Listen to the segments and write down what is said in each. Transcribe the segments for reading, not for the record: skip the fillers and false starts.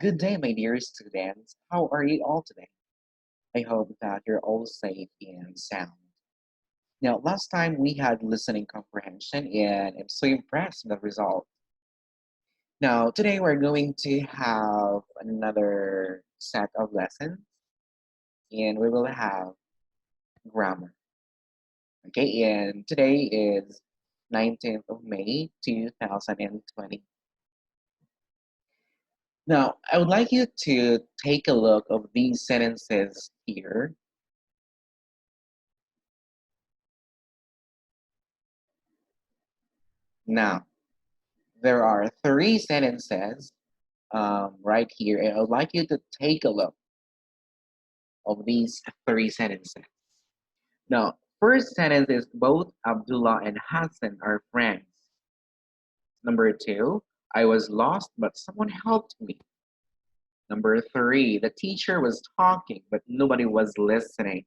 Good day, my dear students. How are you all today? I hope that you're all safe and sound. Now, last time we had listening comprehension, and I'm so impressed with the result. Now, today we're going to have another set of lessons, and we will have grammar. Okay, and today is 19th of May, 2020. Now, I would like you to take a look of these sentences here. Now, there are three sentences right here, and I would like you to take a look of these three sentences. Now, first sentence is both Abdullah and Hassan are friends. Number two, I was lost, but someone helped me. Number three, the teacher was talking, but nobody was listening.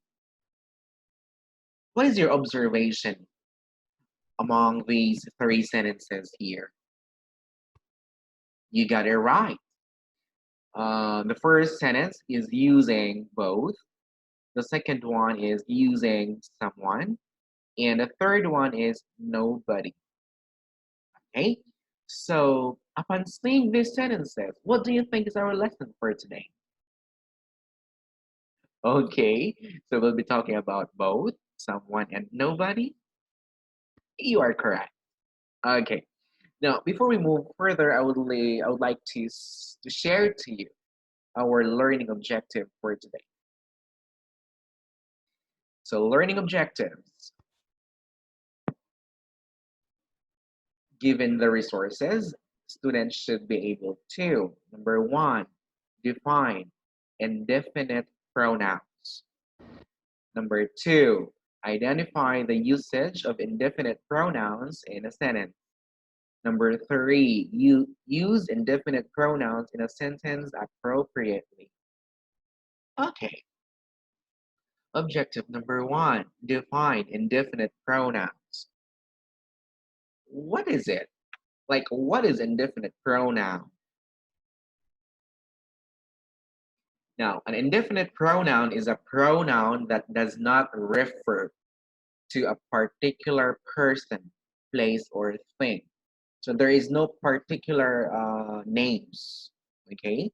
What is your observation among these three sentences here? You got it right. The first sentence is using both. The second one is using someone. And the third one is nobody. Okay? So, upon seeing these sentences, what do you think is our lesson for today? Okay, so we'll be talking about both someone and nobody. You are correct. Okay. Now, before we move further, I would like to share to you our learning objective for today. So, learning objectives. Given the resources, students should be able to, number one, define indefinite pronouns. Number two, identify the usage of indefinite pronouns in a sentence. Number three, you use indefinite pronouns in a sentence appropriately. Okay. Objective number one, define indefinite pronouns. What is it? Like, what is indefinite pronoun? Now, an indefinite pronoun is a pronoun that does not refer to a particular person, place, or thing. So there is no particular names, okay?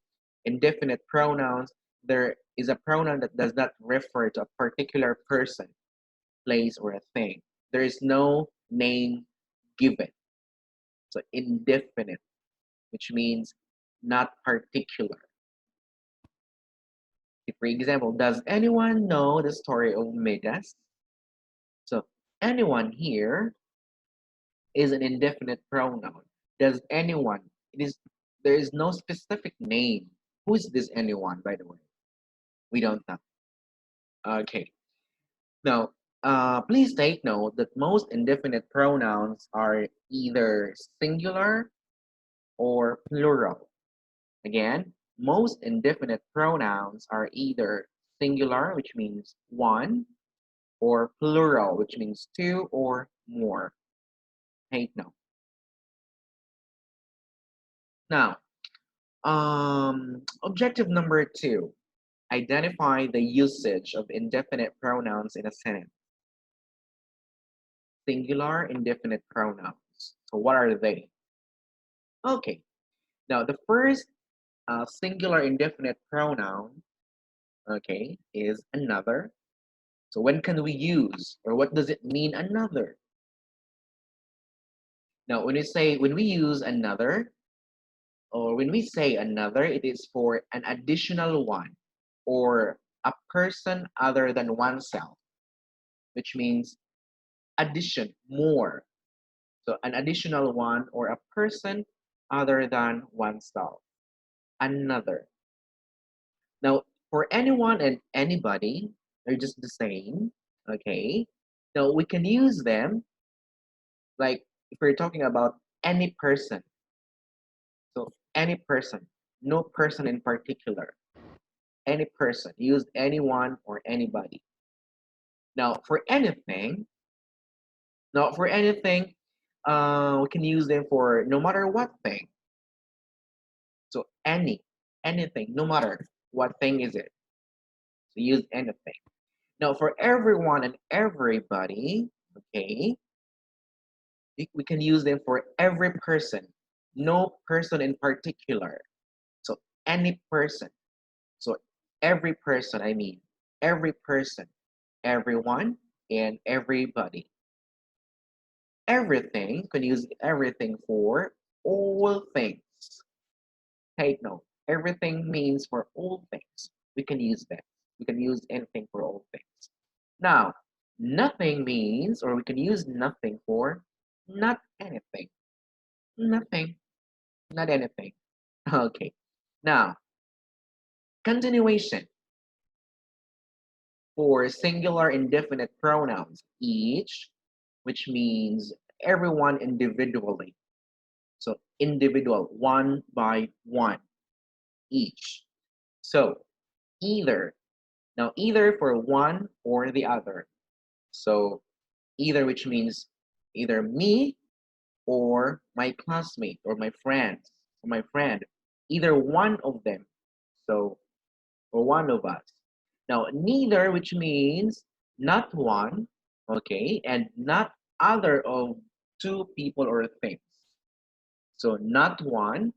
Indefinite pronouns, there is a pronoun that does not refer to a particular person, place, or a thing. There is no name given. So indefinite, which means not particular. For example, does anyone know the story of Midas? So anyone here is an indefinite pronoun. Does anyone? It is there is no specific name. Who is this anyone, by the way? We don't know. Okay. Now, please take note that most indefinite pronouns are either singular or plural. Again, most indefinite pronouns are either singular, which means one, or plural, which means two or more. Take note. Now, objective number two, identify the usage of indefinite pronouns in a sentence. Singular indefinite pronouns. So what are they? Okay. Now, the first singular indefinite pronoun, okay, is another. So when can we use, or what does it mean, another? Now, when we use another, or when we say another, it is for an additional one, or a person other than oneself, which means addition, more. So an additional one or a person other than oneself. Another. Now, for anyone and anybody, they're just the same. Okay. Now we can use them like if we're talking about any person. So any person, no person in particular. Any person, use anyone or anybody. Now for anything, we can use them for no matter what thing. So any. anything, no matter what thing is it. So use anything. Now, for everyone and everybody, okay, we can use them for every person, no person in particular. So any person. So every person, I mean, every person, everyone, and everybody. Everything, can use everything for all things. Take note. Everything means for all things. We can use that. We can use anything for all things. Now, nothing means, or we can use nothing for not anything. Nothing, not anything. Okay. Now, continuation for singular indefinite pronouns. Each, which means everyone individually. So individual, one by one, each. So either. Now, either for one or the other. So either, which means either me or my classmate or my friends or my friend, either one of them. So, or one of us. Now, neither, which means not one, okay, and not other of two people or things. So, not one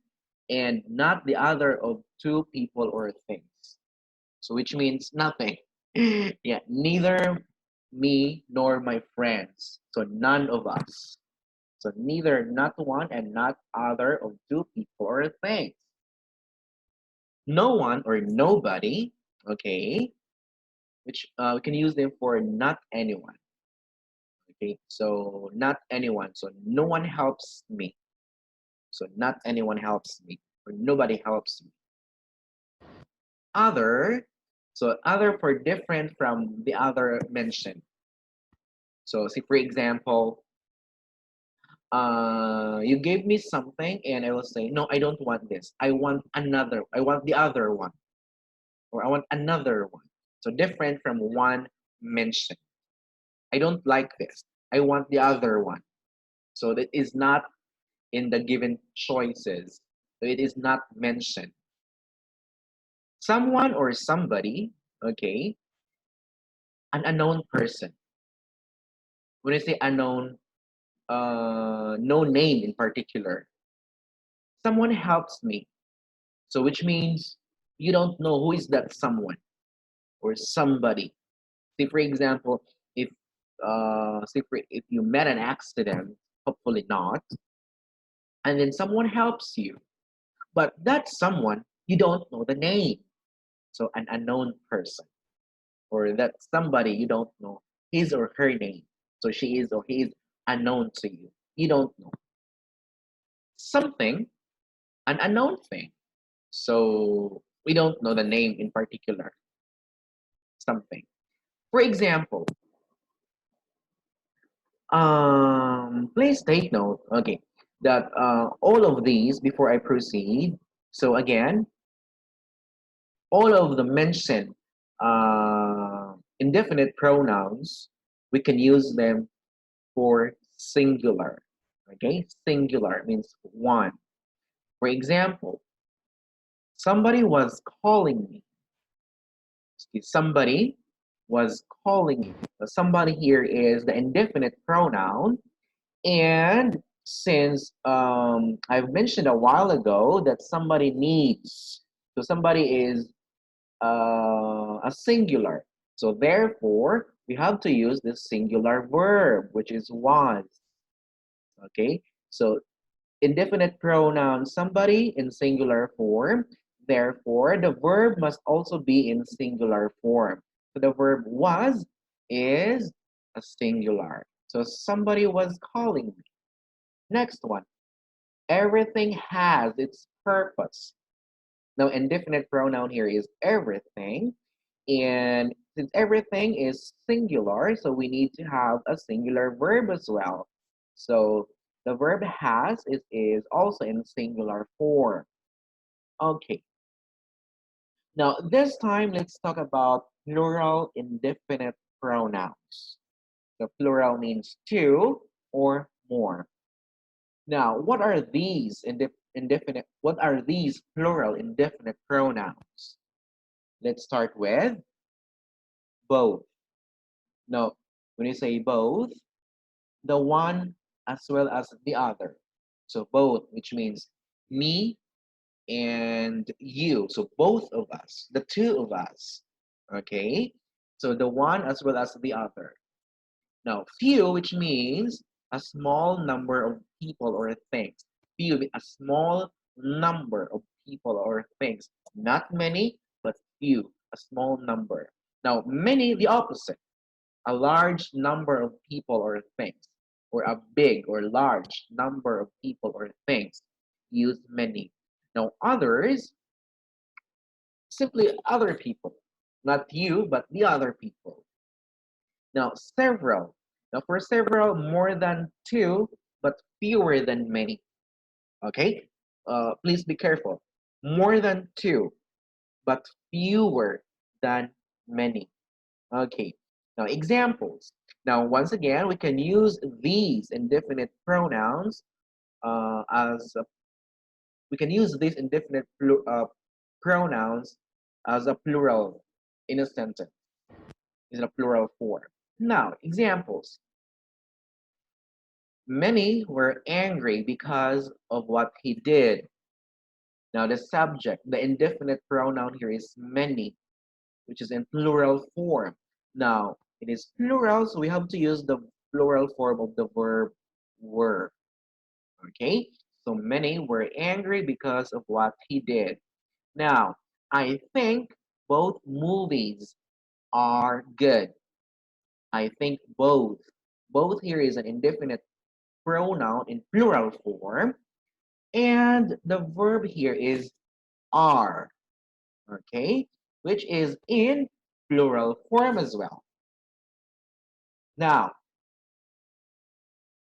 and not the other of two people or things. So, which means nothing. Yeah, neither me nor my friends. So, none of us. So neither not one and not other of two people or things. No one or nobody, okay, which we can use them for not anyone. Okay, so not anyone. So no one helps me. So not anyone helps me or nobody helps me. Other, so other for different from the other mentioned. So see for example, you gave me something and I will say, no, I don't want this. I want another. I want the other one. Or I want another one. So different from one mentioned. I don't like this. I want the other one. So that is not in the given choices. So it is not mentioned. Someone or somebody, okay, an unknown person. When I say unknown, no name in particular. Someone helps me. So which means you don't know who is that someone or somebody. Say for example, if if you met an accident, hopefully not, and then someone helps you, but that someone you don't know the name, so an unknown person, or that somebody you don't know his or her name, so she is or he is unknown to you. You don't know something, an unknown thing, so we don't know the name in particular. Something. For example, please take note, okay, that all of these, before I proceed, so again, all of the mentioned indefinite pronouns, we can use them for singular, okay? Singular means one. For example, somebody was calling me. Somebody was calling me. Somebody here is the indefinite pronoun. And since I've mentioned a while ago that somebody needs, so somebody is a singular. So therefore, we have to use this singular verb, which is was. Okay, so indefinite pronoun somebody in singular form. Therefore, the verb must also be in singular form. So the verb was is a singular. So somebody was calling me. Next one, everything has its purpose. Now, indefinite pronoun here is everything. And since everything is singular, so we need to have a singular verb as well. So the verb has is also in singular form. Okay. Now, this time, let's talk about plural indefinite pronouns. The plural means two or more. Now, what are these what are these plural indefinite pronouns? Let's start with both. Now, when you say both, the one as well as the other. So both, which means me and you. So both of us, the two of us. Okay? So the one as well as the other. Now, few, which means a small number of people or things. Few, a small number of people or things. Not many, but few, a small number. Now, many, the opposite. A large number of people or things, or a big or large number of people or things. Use many. Now, others, simply other people. Not you, but the other people. Now, several. Now, for several, more than two, but fewer than many. Okay? Please be careful. More than two, but fewer than many. Okay. Now, examples. Now, once again, we can use these indefinite pronouns as we can use these pronouns as a plural in a sentence, in a plural form. Now, examples. Many were angry because of what he did. Now, the subject, the indefinite pronoun here is many, which is in plural form. Now, it is plural, so we have to use the plural form of the verb were. Okay? So many were angry because of what he did. Now, I think both movies are good. I think both. Both here is an indefinite pronoun in plural form. And the verb here is are. Okay? Which is in plural form as well. Now,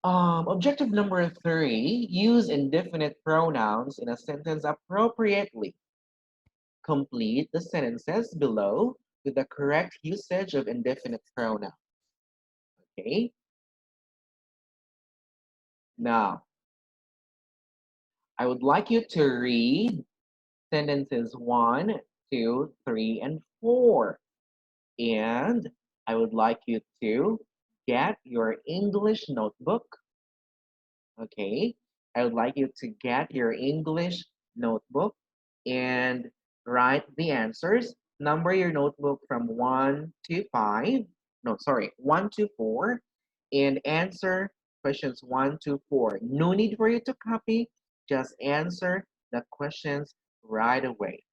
objective number 3, use indefinite pronouns in a sentence appropriately. Complete the sentences below with the correct usage of indefinite pronouns. Okay? Now, I would like you to read sentences 1, 2, 3, and 4. And I would like you to get your English notebook. Okay? I would like you to get your English notebook and write the answers. Number your notebook from 1 to 5. No, sorry, 1 to 4. And answer questions 1 to 4. No need for you to copy. Just answer the questions right away.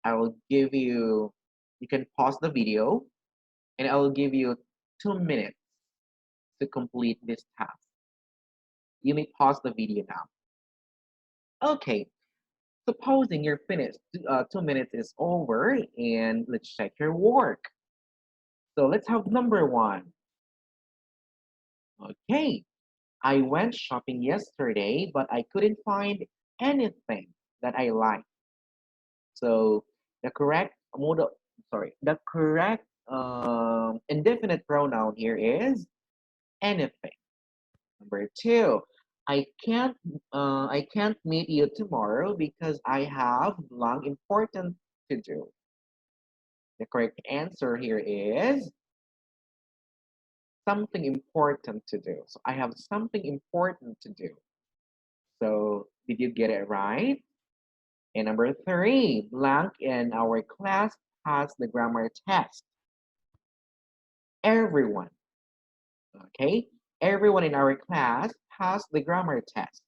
I will give you, you can pause the video, and I will give you 2 minutes to complete this task. You may pause the video now. Okay, supposing you're finished, 2 minutes is over, and let's check your work. So let's have number 1. Okay, I went shopping yesterday, but I couldn't find anything that I liked. So the correct modal, the correct indefinite pronoun here is anything. Number 2, I can't meet you tomorrow because I have long important to do. The correct answer here is something important to do. So I have something important to do. So did you get it right? And number 3, blank in our class passed the grammar test. Everyone, okay? Everyone in our class passed the grammar test.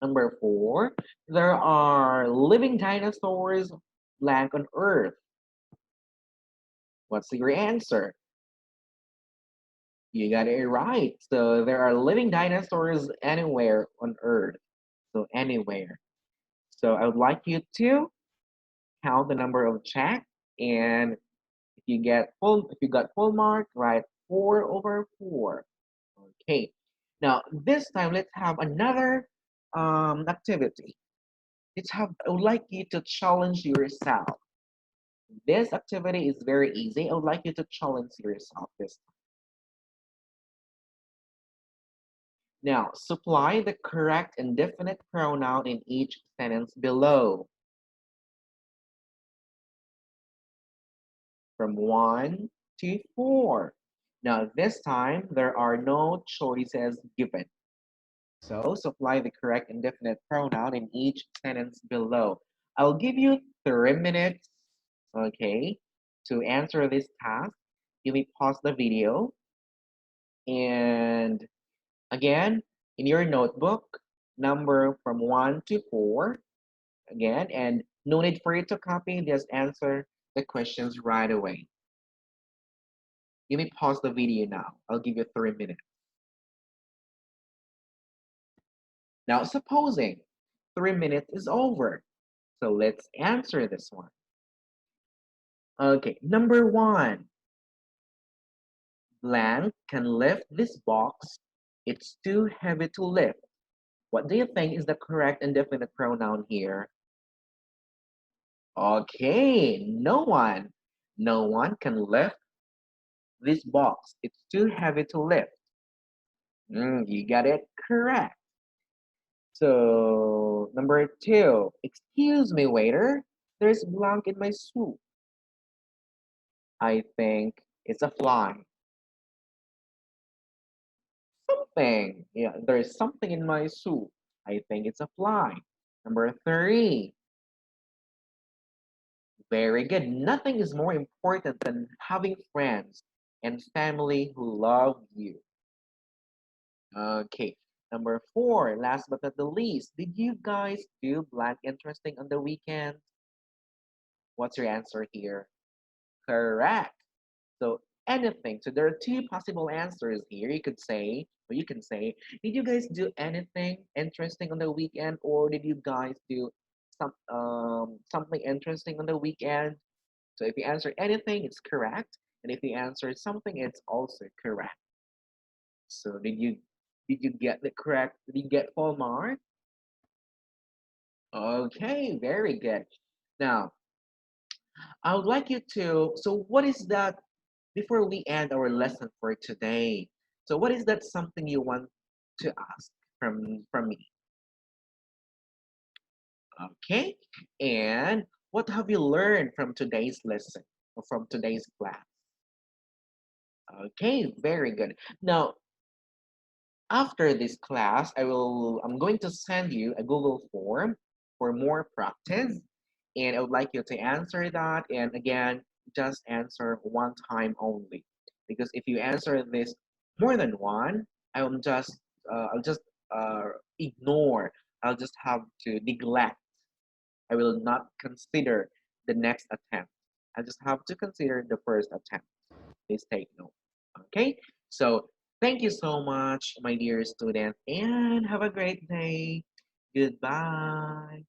Number 4, there are living dinosaurs blank on Earth. What's your answer? You got it right. So there are living dinosaurs anywhere on Earth. So anywhere. So I would like you to count the number of check, and if you got full mark, write 4/4. Okay. Now this time let's have another activity. I would like you to challenge yourself. This activity is very easy. I would like you to challenge yourself this time. Now, supply the correct indefinite pronoun in each sentence below. From 1 to 4. Now, this time, there are no choices given. So, supply the correct indefinite pronoun in each sentence below. I'll give you 3 minutes, okay, to answer this task. You may pause the video. And again, in your notebook, number from 1 to 4. Again, and no need for you to copy, just answer the questions right away. You may pause the video now. I'll give you 3 minutes. Now, supposing 3 minutes is over. So let's answer this one. Okay, number 1. Blank can lift this box. It's too heavy to lift. What do you think is the correct indefinite pronoun here? Okay, no one. No one can lift this box. It's too heavy to lift. You got it correct. So, number 2. Excuse me, waiter. There's blank in my soup. I think it's a fly. Something. Yeah, there's something in my soup. I think it's a fly. Number 3. Very good. Nothing is more important than having friends and family who love you. Okay. Number 4. Last but not the least. Did you guys do blank interesting on the weekend? What's your answer here? Correct. So anything. So there are 2 possible answers here. You could say, or you can say, did you guys do anything interesting on the weekend, or did you guys do something interesting on the weekend? So if you answer anything, it's correct, and if you answer something, it's also correct. So did you get the correct? Did you get full mark? Okay, very good. Now I would like you to. So what is that before we end our lesson for today? So what is that something you want to ask from me? Okay. And what have you learned from today's lesson or from today's class? Okay, very good. Now, after this class, I'm going to send you a Google form for more practice. And I would like you to answer that. And again, just answer one time only. Because if you answer this more than one, I'll just ignore. I'll just have to neglect. I will not consider the next attempt. I just have to consider the first attempt. Please take note. Okay, so thank you so much, my dear student, and have a great day. Goodbye.